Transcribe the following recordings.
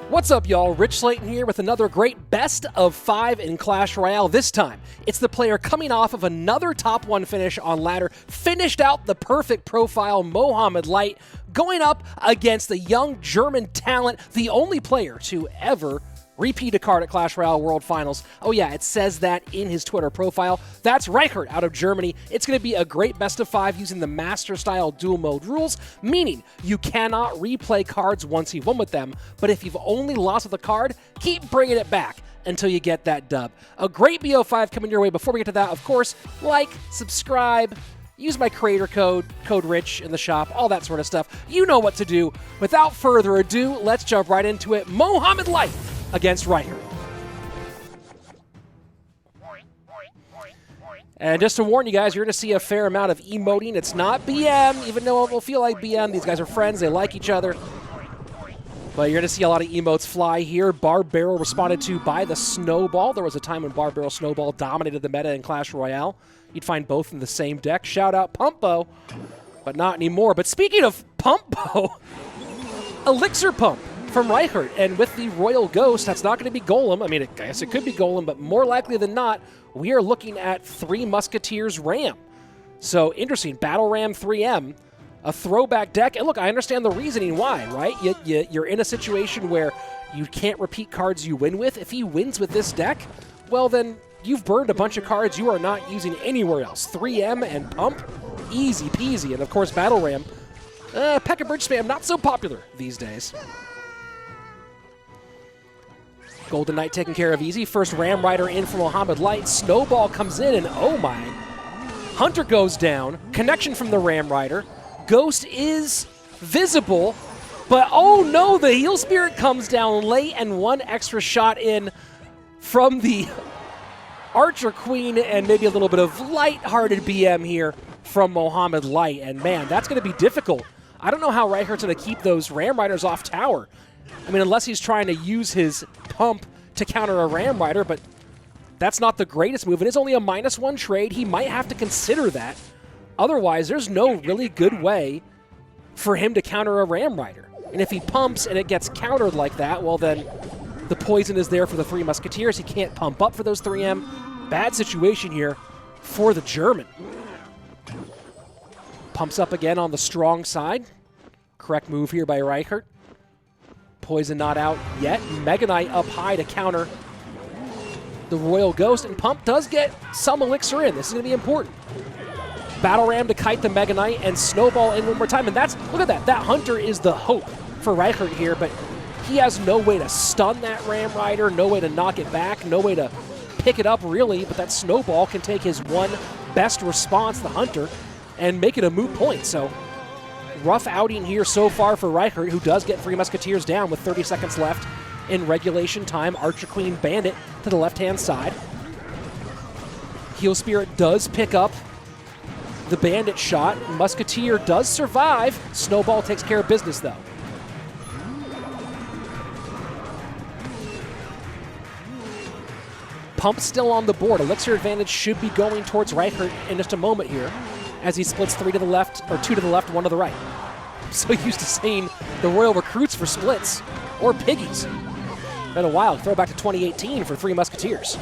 What's up, y'all? Rich Slayton here with another great best of 5 in Clash Royale. This time, it's the player coming off of another top 1 finish on ladder, finished out the perfect profile, Mohamed Light, going up against the young German talent, the only player to ever repeat a card at Clash Royale World Finals. Oh yeah, it says that in his Twitter profile. That's Reichert out of Germany. It's going to be a great best of 5 using the Master-style dual mode rules, meaning you cannot replay cards once you've won with them, but if you've only lost with a card, keep bringing it back until you get that dub. A great BO5 coming your way. Before we get to that, of course, like, subscribe, use my creator code RICH in the shop, all that sort of stuff. You know what to do. Without further ado, let's jump right into it. Mohamed Light against Reichert. And just to warn you guys, you're going to see a fair amount of emoting. It's not BM, even though it will feel like BM. These guys are friends. They like each other. But you're going to see a lot of emotes fly here. Barb Barrel responded to by the Snowball. There was a time when Barb Barrel Snowball dominated the meta in Clash Royale. You'd find both in the same deck. Shout out Pumpo, but not anymore. But speaking of Pumpo, Elixir Pump from Reichert, and with the Royal Ghost, that's not going to be Golem. I mean, I guess it could be Golem, but more likely than not, we are looking at 3 Musketeers Ram. So interesting, Battle Ram 3M, a throwback deck. And look, I understand the reasoning why, right? You're in a situation where you can't repeat cards you win with. If he wins with this deck, well then, you've burned a bunch of cards you are not using anywhere else. 3M and Pump, easy peasy. And of course, Battle Ram, P.E.K.K.A. Bridge spam, not so popular these days. Golden Knight taking care of easy. First Ram Rider in for Mohamed Light. Snowball comes in, and oh my. Hunter goes down. Connection from the Ram Rider. Ghost is visible, but oh no, the Heal Spirit comes down late, and one extra shot in from the Archer Queen, and maybe a little bit of light-hearted BM here from Mohamed Light. And man, that's going to be difficult. I don't know how Reichert's going to keep those Ram Riders off tower. I mean, unless he's trying to use his Pump to counter a Ram Rider, but that's not the greatest move. It is only a -1 trade. He might have to consider that. Otherwise, there's no really good way for him to counter a Ram Rider. And if he pumps and it gets countered like that, well then the poison is there for the 3 Musketeers. He can't pump up for those 3M. Bad situation here for the German. Pumps up again on the strong side. Correct move here by Reichert. Poison not out yet. Mega Knight up high to counter the Royal Ghost, and Pump does get some Elixir in. This is going to be important. Battle Ram to kite the Mega Knight, and Snowball in one more time, and that's, look at that. That Hunter is the hope for Reichert here, but he has no way to stun that Ram Rider, no way to knock it back, no way to pick it up really, but that Snowball can take his one best response, the Hunter, and make it a moot point. So rough outing here so far for Reichert, who does get 3 Musketeers down with 30 seconds left in regulation time. Archer Queen Bandit to the left-hand side. Heal Spirit does pick up the Bandit shot. Musketeer does survive. Snowball takes care of business, though. Pump still on the board. Elixir advantage should be going towards Reichert in just a moment here, as he splits 3 to the left, or 2 to the left, 1 to the right. I'm so used to seeing the Royal recruits for splits, or piggies. Been a while. Throw back to 2018 for 3 Musketeers.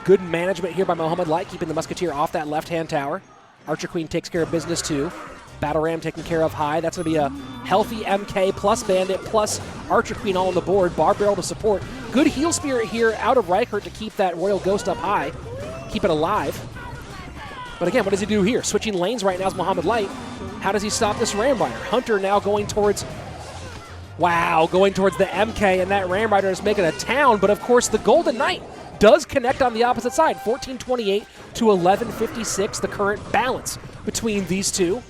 Good management here by Mohamed Light, keeping the Musketeer off that left-hand tower. Archer Queen takes care of business too. Battle Ram taken care of high. That's going to be a healthy MK plus Bandit plus Archer Queen all on the board. Barb Barrel to support. Good Heal Spirit here out of Reichert to keep that Royal Ghost up high. Keep it alive. But again, what does he do here? Switching lanes right now is Mohamed Light. How does he stop this Ram Rider? Hunter now going towards, wow, going towards the MK, and that Ram Rider is making a town, but of course the Golden Knight does connect on the opposite side. 1428 to 1156, the current balance between these two.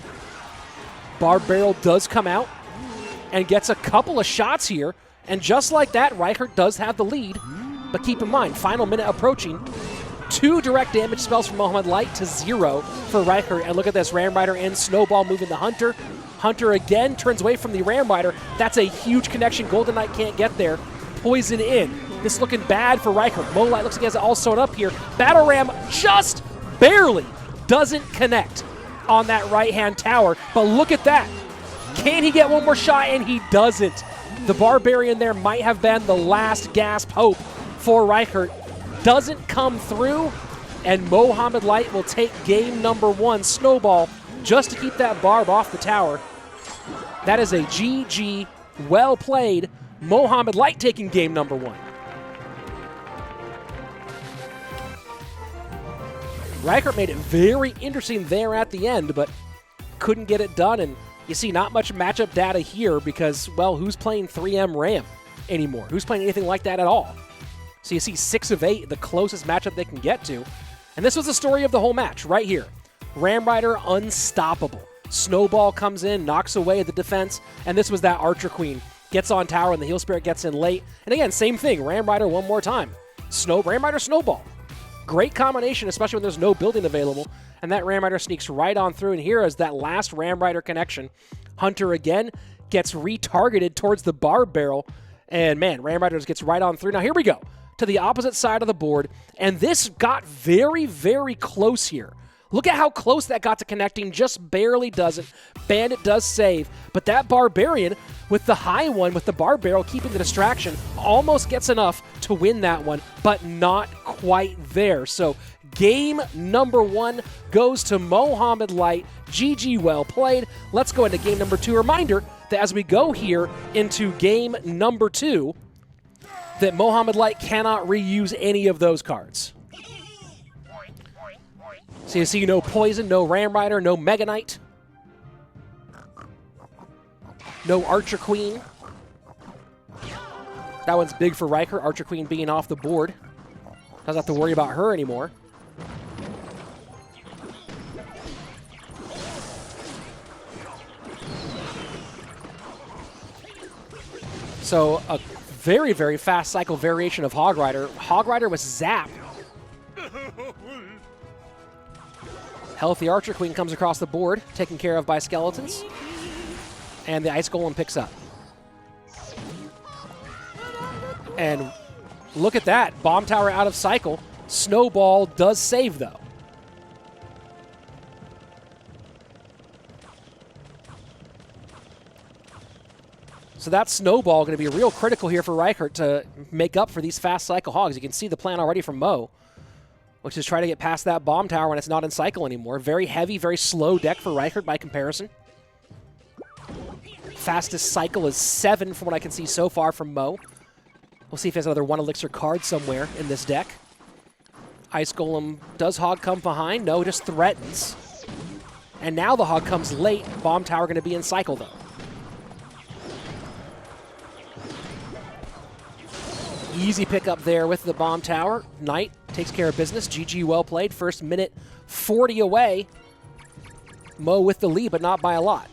Barb Barrel does come out and gets a couple of shots here, and just like that, Reichert does have the lead. But keep in mind, final minute approaching. 2 direct damage spells from Mohamed Light to 0 for Reichert. And look at this, Ram Rider in, Snowball moving the Hunter. Hunter again turns away from the Ram Rider. That's a huge connection. Golden Knight can't get there. Poison in. This is looking bad for Reichert. Mo Light looks like he has it all sewn up here. Battle Ram just barely doesn't connect on that right-hand tower. But look at that. Can he get one more shot? And he doesn't. The Barbarian there might have been the last gasp hope for Reichert. Doesn't come through, and Mohamed Light will take game number 1. Snowball just to keep that barb off the tower. That is a GG. Well played. Mohamed Light taking game number 1. Reichert made it very interesting there at the end, but couldn't get it done. And you see not much matchup data here because, well, who's playing 3M Ram anymore? Who's playing anything like that at all? So you see 6 of 8, the closest matchup they can get to. And this was the story of the whole match right here. Ram Rider unstoppable. Snowball comes in, knocks away the defense, and this was that Archer Queen. Gets on tower and the Heal Spirit gets in late. And again, same thing, Ram Rider one more time. Ram Rider Snowball. Great combination, especially when there's no building available. And that Ram Rider sneaks right on through. And here is that last Ram Rider connection. Hunter again gets retargeted towards the barb barrel. And man, Ram Rider gets right on through. Now here we go to the opposite side of the board. And this got very, very close here. Look at how close that got to connecting, just barely doesn't. Bandit does save, but that Barbarian with the high one, with the barb barrel keeping the distraction, almost gets enough to win that one, but not quite there. So game number 1 goes to Mohamed Light. GG, well played. Let's go into game number 2. Reminder that as we go here into game number 2, that Mohamed Light cannot reuse any of those cards. So you see no Poison, no Ram Rider, no Mega Knight, no Archer Queen. That one's big for Reichert, Archer Queen being off the board. Doesn't have to worry about her anymore. So a very, very fast cycle variation of Hog Rider. Hog Rider was zapped. Healthy Archer Queen comes across the board, taken care of by Skeletons. And the Ice Golem picks up. And look at that. Bomb Tower out of cycle. Snowball does save, though. So that Snowball going to be real critical here for Reichert to make up for these fast cycle Hogs. You can see the plan already from Mo, which is try to get past that Bomb Tower when it's not in cycle anymore. Very heavy, very slow deck for Reichert by comparison. Fastest cycle is 7 from what I can see so far from Mo. We'll see if he has another 1 Elixir card somewhere in this deck. Ice Golem, does Hog come behind? No, just threatens. And now the Hog comes late. Bomb Tower going to be in cycle, though. Easy pickup there with the Bomb Tower. Knight takes care of business. GG, well played. First minute 40 away. Mo with the lead, but not by a lot.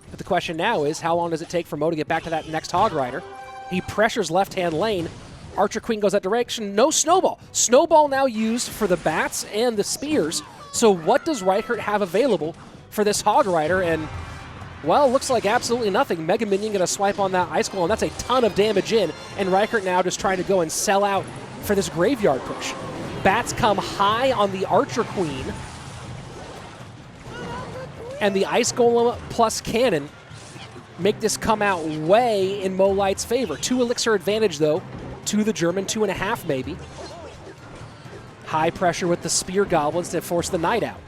But the question now is, how long does it take for Mo to get back to that next Hog Rider? He pressures left-hand lane. Archer Queen goes that direction. No Snowball. Snowball now used for the bats and the spears. So what does Reichert have available for this Hog Rider? And, well, looks like absolutely nothing. Mega Minion going to swipe on that Ice Golem. That's a ton of damage in. And Reichert now just trying to go and sell out for this graveyard push. Bats come high on the Archer Queen. And the Ice Golem plus Cannon make this come out way in Mo Light's favor. 2 Elixir advantage, though, to the German, 2.5 maybe. High pressure with the Spear Goblins to force the Knight out.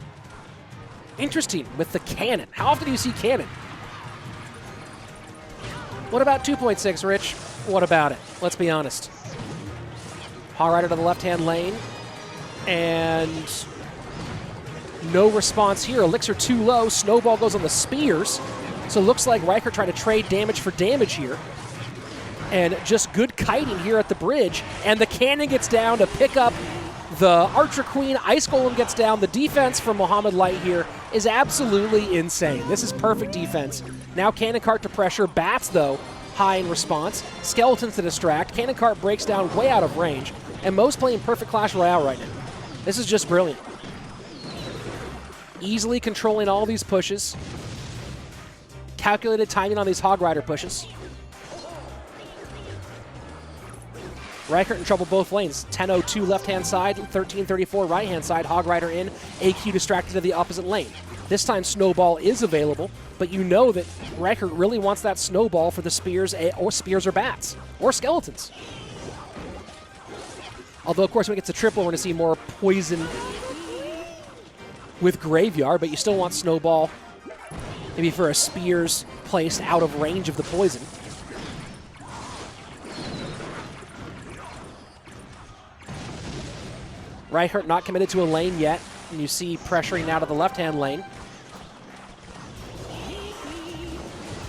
Interesting with the Cannon. How often do you see Cannon? What about 2.6, Rich? What about it? Let's be honest. Hog Rider to the left-hand lane. And no response here. Elixir too low. Snowball goes on the Spears. So it looks like Reichert tried to trade damage for damage here. And just good kiting here at the bridge. And the Cannon gets down to pick up the Archer Queen. Ice Golem gets down. The defense from Mohamed Light here is absolutely insane. This is perfect defense. Now Cannon Cart to pressure. Bats, though, high in response. Skeletons to distract. Cannon Cart breaks down way out of range. And Mo's playing perfect Clash Royale right now. This is just brilliant. Easily controlling all these pushes. Calculated timing on these Hog Rider pushes. Reichert in trouble both lanes. 10:02 left-hand side, 13:34 right-hand side. Hog Rider in, AQ distracted to the opposite lane. This time Snowball is available but you know that Reichert really wants that snowball for the spears or bats or skeletons. Although, of course, when it gets to triple, we're going to see more poison with Graveyard, but you still want snowball maybe for a spears placed out of range of the poison. Reichert not committed to a lane yet, and you see pressuring out of the left-hand lane.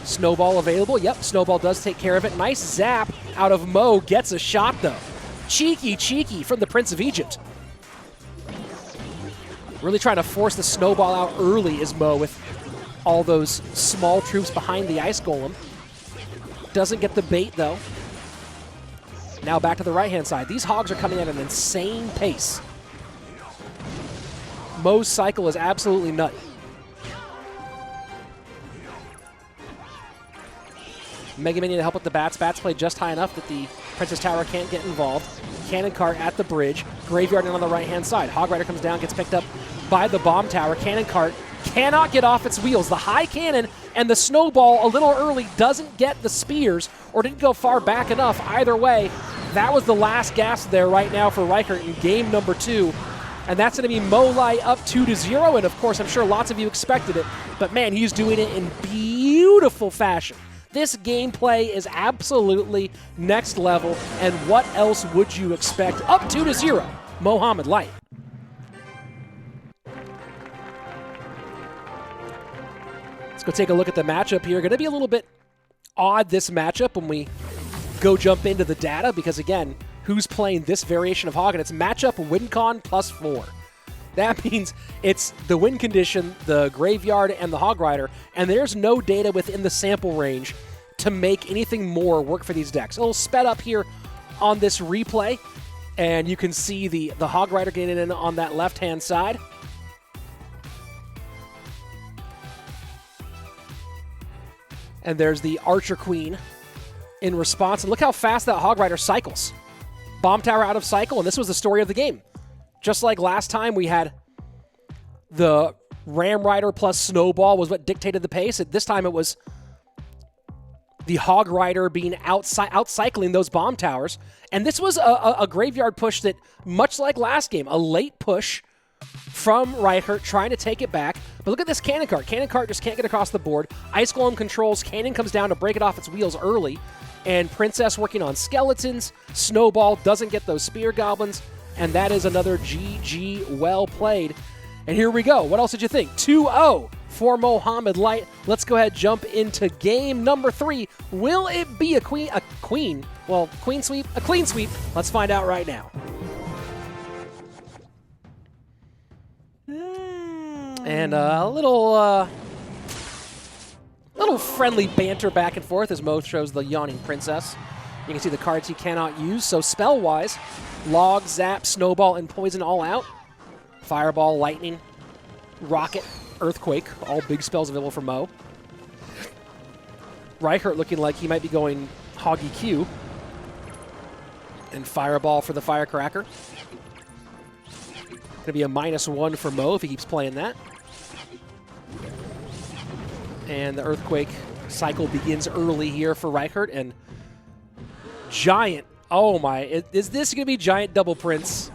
Snowball available. Yep, Snowball does take care of it. Nice zap out of Mo. Gets a shot, though. Cheeky from the Prince of Egypt. Really trying to force the Snowball out early is Mo with all those small troops behind the Ice Golem. Doesn't get the bait, though. Now back to the right-hand side. These Hogs are coming at an insane pace. Mo's cycle is absolutely nutty. Mega Minion to help with the bats. Bats play just high enough that the Princess Tower can't get involved. Cannon Cart at the bridge. Graveyard in on the right-hand side. Hog Rider comes down, gets picked up by the Bomb Tower. Cannon Cart cannot get off its wheels. The high cannon and the Snowball a little early doesn't get the spears or didn't go far back enough. Either way, that was the last gasp there right now for Reichert in game number 2. And that's going to be Mo Light up 2-0. And, of course, I'm sure lots of you expected it. But, man, he's doing it in beautiful fashion. This gameplay is absolutely next level, and what else would you expect? Up 2-0, Mohamed Light. Let's go take a look at the matchup here. Going to be a little bit odd, this matchup, when we go jump into the data, because, again, who's playing this variation of Hog? And it's matchup WinCon +4. That means it's the win condition, the Graveyard, and the Hog Rider, and there's no data within the sample range to make anything more work for these decks. A little sped up here on this replay, and you can see the Hog Rider getting in on that left-hand side. And there's the Archer Queen in response. And look how fast that Hog Rider cycles. Bomb Tower out of cycle, and this was the story of the game. Just like last time, we had the Ram Rider plus Snowball was what dictated the pace. This time it was the Hog Rider being out-cycling those Bomb Towers. And this was a Graveyard push that, much like last game, a late push from Reichert trying to take it back. But look at this Cannon Cart. Cannon Cart just can't get across the board. Ice Golem controls. Cannon comes down to break it off its wheels early. And Princess working on skeletons. Snowball doesn't get those Spear Goblins. And that is another GG well played. And here we go. What else did you think? 2-0 for Mohamed Light. Let's go ahead and jump into game number 3. Will it be a clean sweep? A clean sweep? Let's find out right now. And a little friendly banter back and forth as Mo shows the yawning Princess. You can see the cards he cannot use. So spell-wise, Log, Zap, Snowball, and Poison all out. Fireball, Lightning, Rocket, Earthquake, all big spells available for Mo. Reichert looking like he might be going Hoggy Q. And Fireball for the Firecracker. Going to be a -1 for Mo if he keeps playing that. And the Earthquake cycle begins early here for Reichert. And Giant, oh my, is this going to be Giant Double Prince?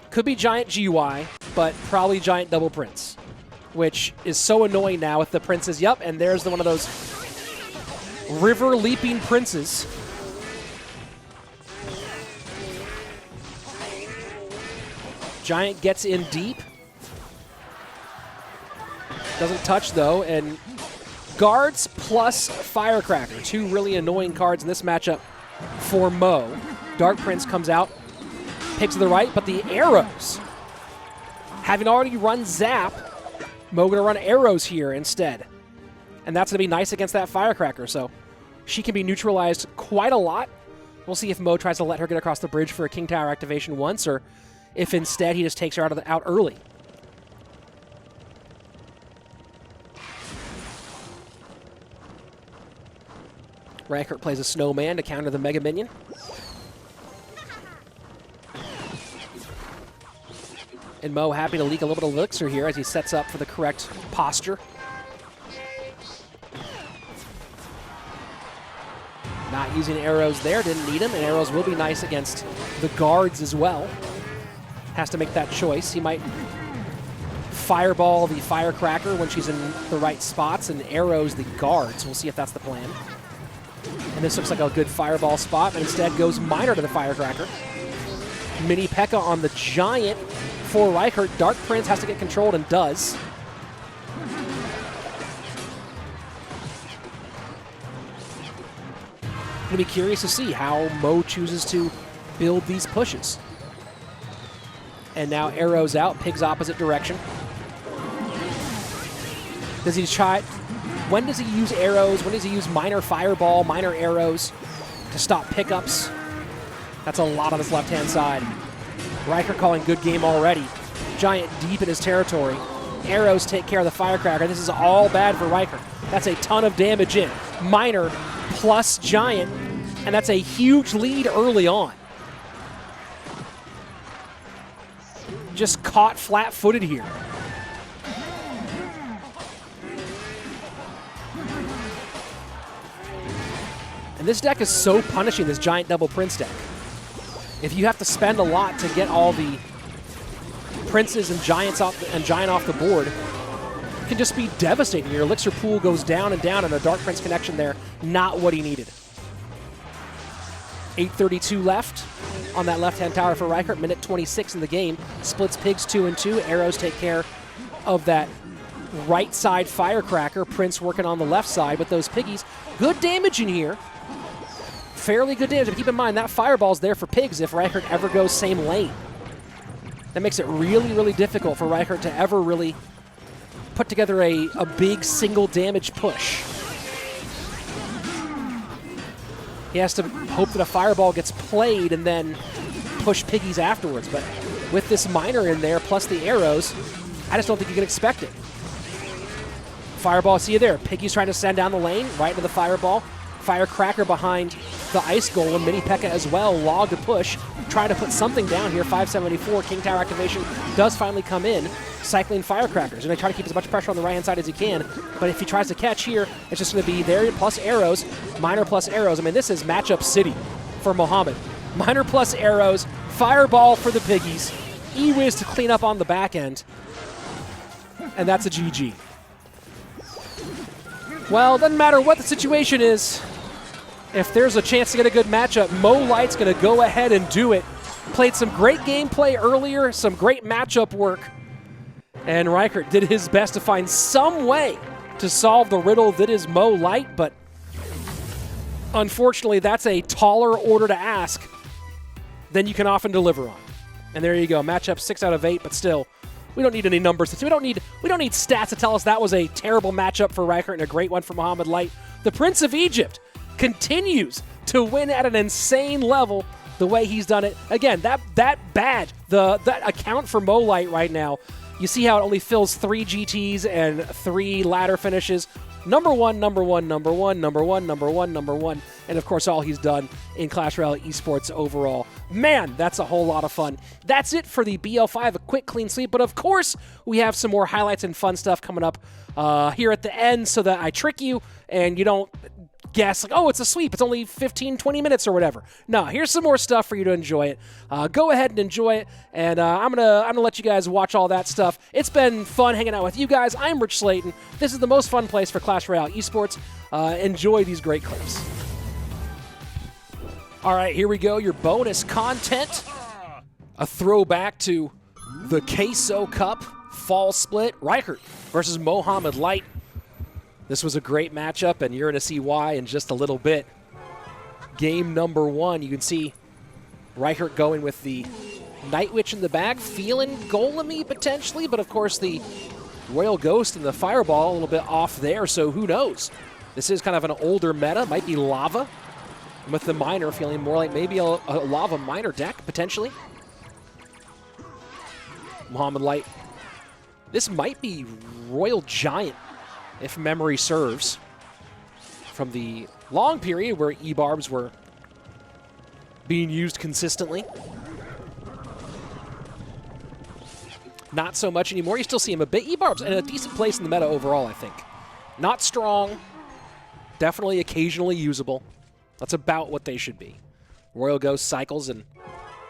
Could be Giant GY, but probably Giant Double Prince, which is so annoying now with the Princes. Yup, and there's one of those river leaping Princes. Giant gets in deep. Doesn't touch, though, and Guards plus Firecracker. 2 really annoying cards in this matchup for Mo. Dark Prince comes out, picks to the right, but the arrows. Having already run Zap, Mo going to run arrows here instead. And that's going to be nice against that Firecracker, so she can be neutralized quite a lot. We'll see if Mo tries to let her get across the bridge for a King Tower activation once, or if instead he just takes her out early. Reichert plays a Snowman to counter the Mega Minion. And Mo happy to leak a little bit of elixir here as he sets up for the correct posture. Not using arrows there, didn't need them, and arrows will be nice against the guards as well. Has to make that choice. He might fireball the firecracker when she's in the right spots and arrows the guards. We'll see if that's the plan. And this looks like a good fireball spot, but instead goes Miner to the firecracker. Mini P.E.K.K.A on the Giant for Reichert. Dark Prince has to get controlled and does. Going to be curious to see how Mo chooses to build these pushes. And now arrows out, Pigs opposite direction. Does he try? When does he use arrows? When does he use minor fireball, minor arrows to stop pickups? That's a lot on his left-hand side. Reichert calling good game already. Giant deep in his territory. Arrows take care of the firecracker. This is all bad for Reichert. That's a ton of damage in. Minor plus Giant, and that's a huge lead early on. Just caught flat-footed here. And this deck is so punishing, this Giant Double Prince deck. If you have to spend a lot to get all the Princes and Giants off the board, it can just be devastating. Your elixir pool goes down, and a Dark Prince connection there, not what he needed. 8:32 left on that left-hand tower for Reichert. Minute 26 in the game. Splits Pigs 2 and 2. Arrows take care of that right side firecracker. Prince working on the left side with those piggies. Good damage in here. Fairly good damage, but keep in mind that fireball's there for Pigs if Reichert ever goes same lane. That makes it really, really difficult for Reichert to ever really put together a big single damage push. He has to hope that a fireball gets played and then push piggies afterwards. But with this Miner in there, plus the arrows, I just don't think you can expect it. Fireball, see you there. Piggy's trying to send down the lane, right into the fireball. Firecracker behind the Ice Golem. Mini P.E.K.K.A as well, log to push. Trying to put something down here. 574, King Tower activation does finally come in. Cycling Firecrackers. And they try to keep as much pressure on the right-hand side as he can. But if he tries to catch here, it's just going to be there plus arrows. Miner plus arrows. I mean, this is matchup city for Mohamed. Miner plus arrows. Fireball for the piggies. E-Wiz to clean up on the back end. And that's a GG. Well, doesn't matter what the situation is. If there's a chance to get a good matchup, Mo Light's going to go ahead and do it. Played some great gameplay earlier, some great matchup work. And Reichert did his best to find some way to solve the riddle that is Mo Light, but unfortunately that's a taller order to ask than you can often deliver on. And there you go, matchup 6 out of 8, but still, we don't need any numbers. We don't need stats to tell us that was a terrible matchup for Reichert and a great one for Mohamed Light. The Prince of Egypt continues to win at an insane level the way he's done it. Again, that badge, that account for Mo Light right now, you see how it only fills 3 GTs and 3 ladder finishes. Number one, number one, number one, number one, number one, number one. And of course, all he's done in Clash Royale esports overall. Man, that's a whole lot of fun. That's it for the BL5, a quick, clean sweep. But of course, we have some more highlights and fun stuff coming up here at the end so that I trick you and you don't guess, like, oh, it's a sweep. It's only 15, 20 minutes or whatever. No, here's some more stuff for you to enjoy it. Go ahead and enjoy it, and I'm gonna let you guys watch all that stuff. It's been fun hanging out with you guys. I'm Rich Slayton. This is the most fun place for Clash Royale esports. Enjoy these great clips. All right, here we go. Your bonus content. A throwback to the Queso Cup fall split. Reichert versus Mohamed Light. This was a great matchup, and you're going to see why in just a little bit. Game number 1, you can see Reichert going with the Night Witch in the back, feeling golem-y potentially, but of course the Royal Ghost and the Fireball a little bit off there, so who knows? This is kind of an older meta, might be Lava, with the Miner feeling more like maybe a Lava Miner deck, potentially. Mohamed Light. This might be Royal Giant, if memory serves, from the long period where E-Barbs were being used consistently. not so much anymore. You still see him a bit. E-Barb's in a decent place in the meta overall, I think. Not strong, definitely occasionally usable. That's about what they should be. Royal Ghost cycles, and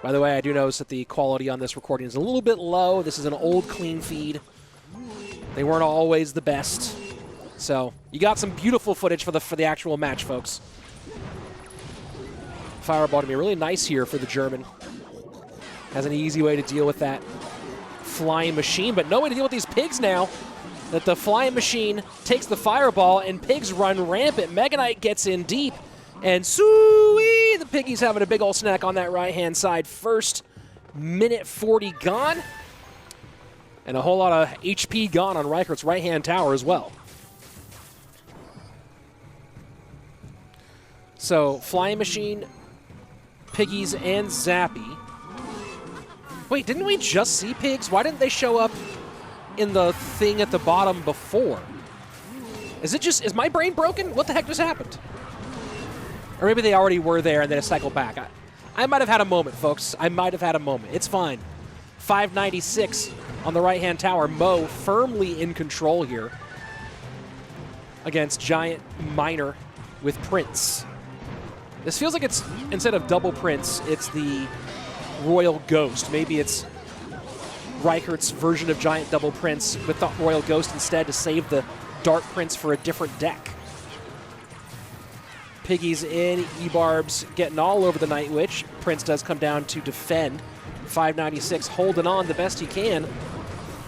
by the way, I do notice that the quality on this recording is a little bit low. This is an old clean feed. They weren't always the best. So you got some beautiful footage for the actual match, folks. Fireball to be really nice here for the German. Has an easy way to deal with that flying machine, but no way to deal with these pigs now. That the flying machine takes the fireball and pigs run rampant. Mega Knight gets in deep, and Suey, the piggy's having a big old snack on that right-hand side. First minute 40 gone, and a whole lot of HP gone on Reichert's right-hand tower as well. So flying machine, piggies, and Zappy. Wait, didn't we just see pigs? Why didn't they show up in the thing at the bottom before? Is my brain broken? What the heck just happened? Or maybe they already were there and then it cycled back. I might have had a moment, folks. I might have had a moment. It's fine. 596 on the right-hand tower. Mo firmly in control here against Giant Miner with Prince. This feels like it's, instead of double Prince, it's the Royal Ghost. Maybe it's Reichert's version of Giant Double Prince with the Royal Ghost instead to save the Dark Prince for a different deck. Piggy's in, E-Barb's getting all over the Night Witch. Prince does come down to defend. 596 holding on the best he can.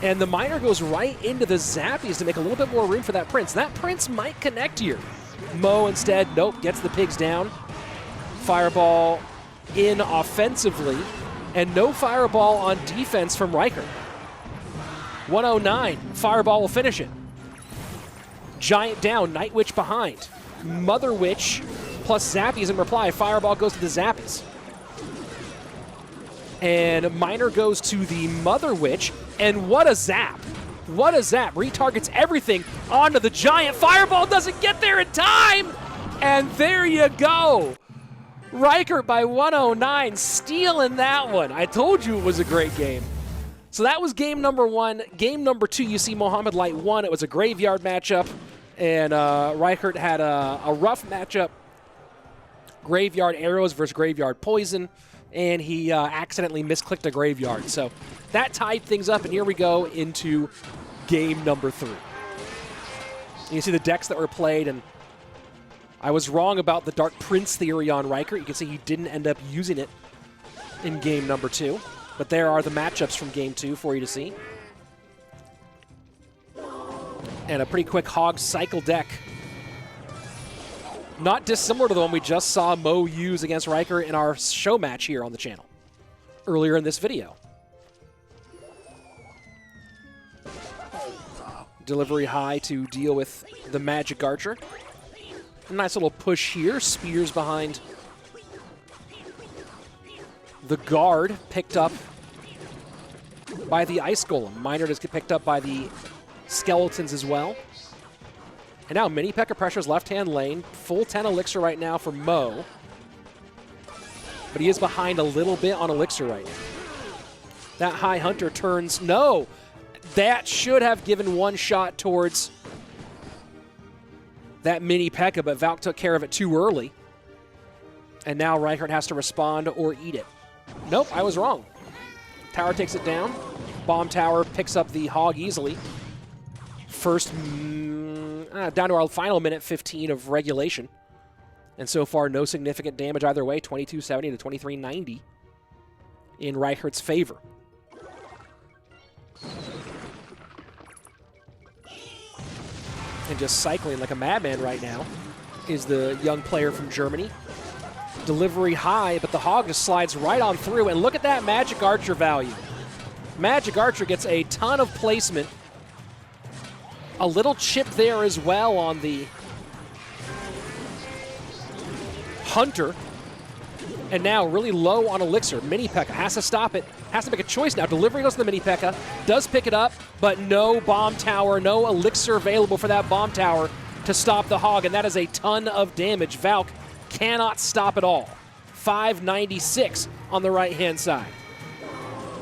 And the Miner goes right into the Zappies to make a little bit more room for that Prince. That Prince might connect here. Mo instead, nope, gets the pigs down. Fireball in offensively, and no fireball on defense from Reichert. 109, fireball will finish it. Giant down, Night Witch behind. Mother Witch plus Zappies in reply. Fireball goes to the Zappies. And Miner goes to the Mother Witch, and what a zap. What a zap. Retargets everything onto the Giant. Fireball doesn't get there in time, and there you go. Reichert by 109, stealing that one. I told you it was a great game. So that was game number one. Game number two, you see Mohamed Light won. It was a graveyard matchup, and Reichert had a rough matchup. Graveyard arrows versus graveyard poison, and he accidentally misclicked a graveyard. So that tied things up, and here we go into game number three. And you see the decks that were played, and I was wrong about the Dark Prince theory on Reichert. You can see he didn't end up using it in game number two. But there are the matchups from game two for you to see. And a pretty quick Hog cycle deck. Not dissimilar to the one we just saw Mo use against Reichert in our show match here on the channel earlier in this video. Delivery high to deal with the Magic Archer. A nice little push here. Spears behind the guard, picked up by the Ice Golem. Miner does get picked up by the Skeletons as well. And now Mini P.E.K.K.A. pressures left-hand lane. Full 10 Elixir right now for Mo. But he is behind a little bit on Elixir right now. That High Hunter turns. No! That should have given one shot towards that Mini P.E.K.K.A., but Valk took care of it too early. And now Reichert has to respond or eat it. Nope, I was wrong. Tower takes it down. Bomb Tower picks up the Hog easily. First, down to our final minute 15 of regulation. And so far, no significant damage either way. 2270 to 2390 in Reichert's favor. And just cycling like a madman right now is the young player from Germany. Delivery high, but the Hog just slides right on through. And look at that Magic Archer value. Magic Archer gets a ton of placement. A little chip there as well on the Hunter. And now really low on Elixir. Mini P.E.K.K.A. has to stop it. Has to make a choice now. Delivery goes to the Mini P.E.K.K.A. Does pick it up, but no Bomb Tower, no Elixir available for that Bomb Tower to stop the Hog, and that is a ton of damage. Valk cannot stop it all. 596 on the right-hand side.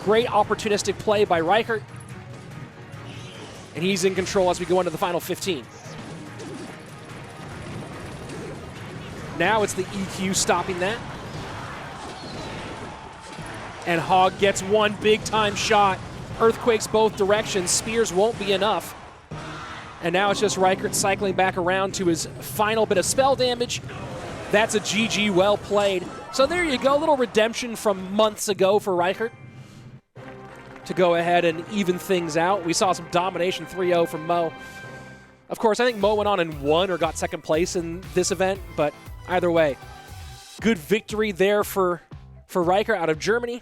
Great opportunistic play by Reichert. And he's in control as we go into the final 15. Now it's the EQ stopping that. And Hogg gets one big-time shot. Earthquakes both directions. Spears won't be enough. And now it's just Reichert cycling back around to his final bit of spell damage. That's a GG, well played. So there you go, a little redemption from months ago for Reichert to go ahead and even things out. We saw some domination 3-0 from Mo. Of course, I think Mo went on and won or got second place in this event, but either way, good victory there for Reichert out of Germany.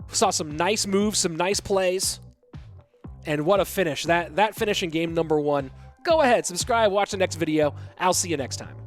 Saw some nice moves, some nice plays, and what a finish. That finish in game number 1. Go ahead, subscribe, watch the next video. I'll see you next time.